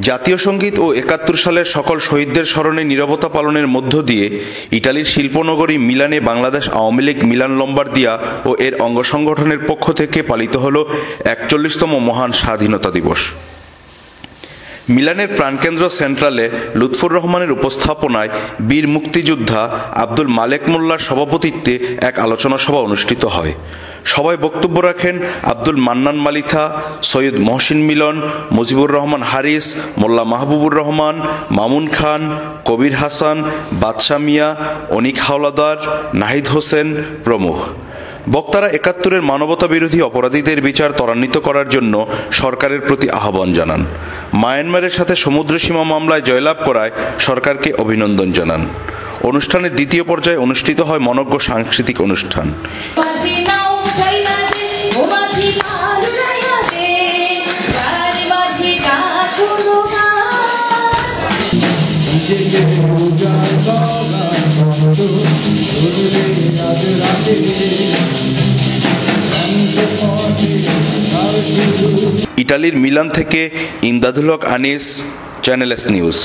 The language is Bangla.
জাতীয় সঙ্গীত ও ৭১ সালের সকল শহীদদের স্মরণে নীরবতা পালনের মধ্য দিয়ে ইটালির শিল্পনগরী মিলানে বাংলাদেশ আওয়ামী লীগ মিলান লম্বার্দিয়া ও এর অঙ্গ সংগঠনের পক্ষ থেকে পালিত হল ৪১তম মহান স্বাধীনতা দিবস। মিলানের প্রাণকেন্দ্র সেন্ট্রালে লুৎফুর রহমানের উপস্থাপনায় বীর মুক্তিযোদ্ধা আব্দুল মালেক মোল্লার সভাপতিত্বে এক আলোচনা সভা অনুষ্ঠিত হয়। সভায় বক্তব্য রাখেন আব্দুল মান্নান মালিথা, সৈয়দ মহসিন মিলন, মুজিবুর রহমান হারিস, মোল্লা মাহবুবুর রহমান, মামুন খান, কবির হাসান, বাদশা মিয়া, অনিক হাওলাদার, নাহিদ হোসেন প্রমুখ। বক্তারা ৭১-এর মানবতা বিরোধী অপরাধীদের বিচার ত্বরান্বিত করার জন্য সরকারের প্রতি আহ্বান জানান। মায়ানমারের সাথে সমুদ্রসীমা মামলায় জয়লাভ করায় সরকারকে অভিনন্দন জানান। অনুষ্ঠানের দ্বিতীয় পর্যায়ে অনুষ্ঠিত হয় মনোজ্ঞ সাংস্কৃতিক অনুষ্ঠান। ইটালির মিলান থেকে ইমদাদুল হক আনিস, চ্যানেল এস নিউজ।